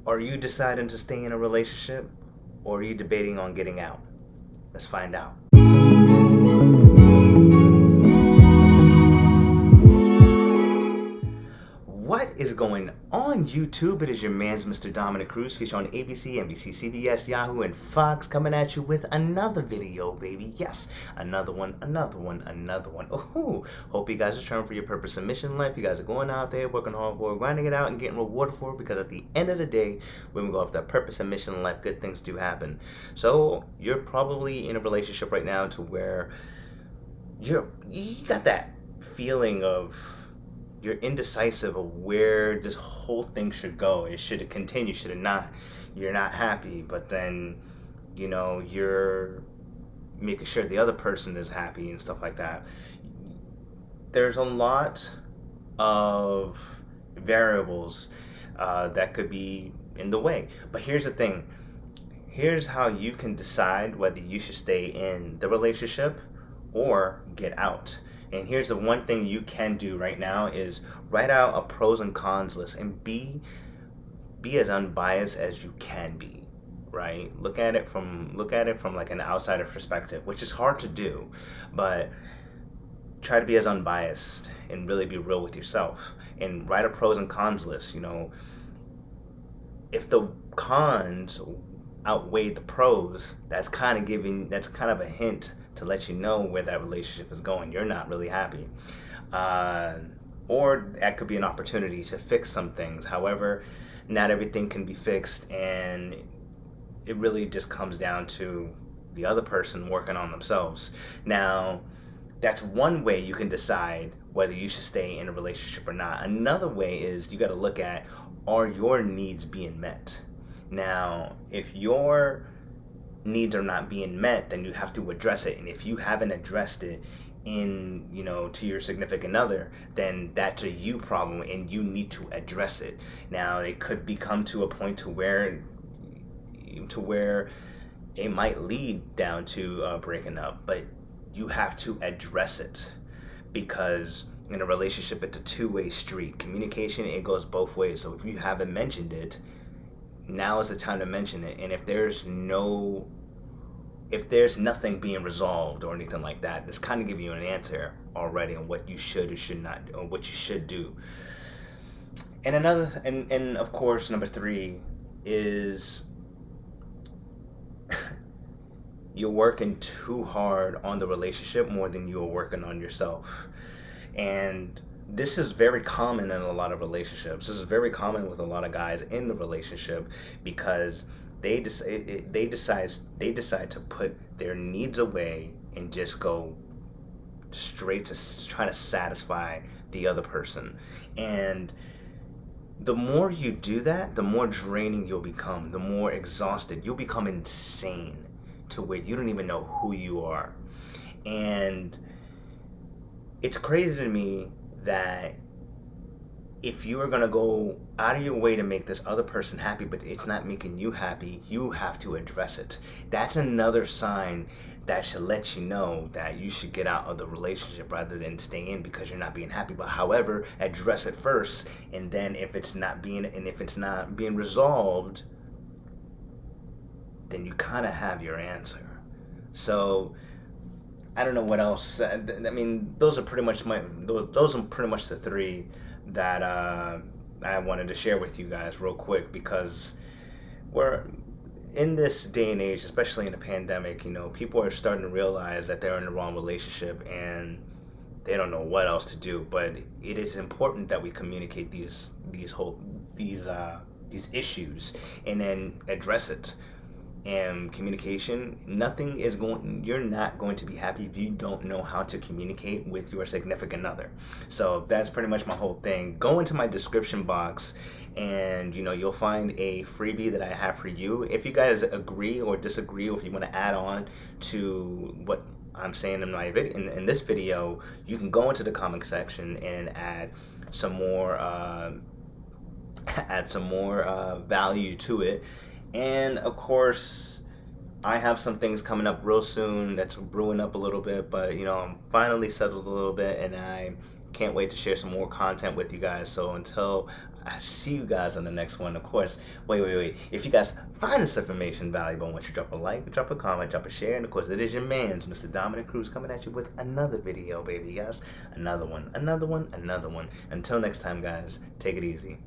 Are you deciding to stay in a relationship, or are you debating on getting out? Let's find out. What is going on, YouTube? It is your man's Mr. Dominic Cruz, featured on ABC, NBC, CBS, Yahoo, and Fox, coming at you with another video, baby. Yes, another one. Oh, hope you guys are trying for your purpose and mission in life. You guys are going out there, working hard for it, grinding it out, and getting rewarded for it, because at the end of the day, when we go off that purpose and mission in life, good things do happen. So, you're probably in a relationship right now to where you got that feeling of you're indecisive of where this whole thing should go. It should continue, should it not? You're not happy, but then, you're making sure the other person is happy and stuff like that. There's a lot of variables that could be in the way. But here's the thing. Here's how you can decide whether you should stay in the relationship or get out. And here's the one thing you can do right now is write out a pros and cons list and be as unbiased as you can be, right? Look at it from like an outsider perspective, which is hard to do, but try to be as unbiased and really be real with yourself and write a pros and cons list. If the cons outweigh the pros, that's kind of a hint to let you know where that relationship is going. You're not really happy. Or that could be an opportunity to fix some things. However, not everything can be fixed, and it really just comes down to the other person working on themselves. Now, that's one way you can decide whether you should stay in a relationship or not. Another way is you got to look at, are your needs being met? Now, if your needs are not being met, then you have to address it. And if you haven't addressed it to your significant other, then that's a you problem and you need to address it. Now, it could become to a point to where it might lead down to breaking up, but you have to address it, because in a relationship, it's a two-way street. Communication, it goes both ways. So if you haven't mentioned it, now is the time to mention it. And if there's nothing being resolved or anything like that, this kind of give you an answer already on what you should or should not, or what you should do. And and of course, number 3 is you're working too hard on the relationship more than you're working on yourself. And this is very common in a lot of relationships. This is very common with a lot of guys in the relationship, because they decide to put their needs away and just go straight to trying to satisfy the other person. And the more you do that, the more draining you'll become, the more exhausted you'll become, insane to where you don't even know who you are. And it's crazy to me that if you are going to go out of your way to make this other person happy, but it's not making you happy, you have to address it. That's another sign that should let you know that you should get out of the relationship rather than stay in because you're not being happy. But however, address it first, and then if it's not being resolved, then you kind of have your answer. So I don't know what else. I mean, those are pretty much the 3 that I wanted to share with you guys real quick, because we're in this day and age, especially in the pandemic. People are starting to realize that they're in the wrong relationship and they don't know what else to do. But it is important that we communicate these issues and then address it. And communication, you're not going to be happy if you don't know how to communicate with your significant other. So that's pretty much my whole thing. Go into my description box and you'll find a freebie that I have for you. If you guys agree or disagree, or if you want to add on to what I'm saying in my video, in this video, you can go into the comment section and add some more value to it. And of course, I have some things coming up real soon that's brewing up a little bit, but I'm finally settled a little bit, and I can't wait to share some more content with you guys. So until I see you guys on the next one. Of course, wait. If you guys find this information valuable, I want you to drop a like, drop a comment, drop a share, and of course, it is your man's Mr. Dominic Cruz coming at you with another video, baby. Yes, another one. Until next time, guys, take it easy.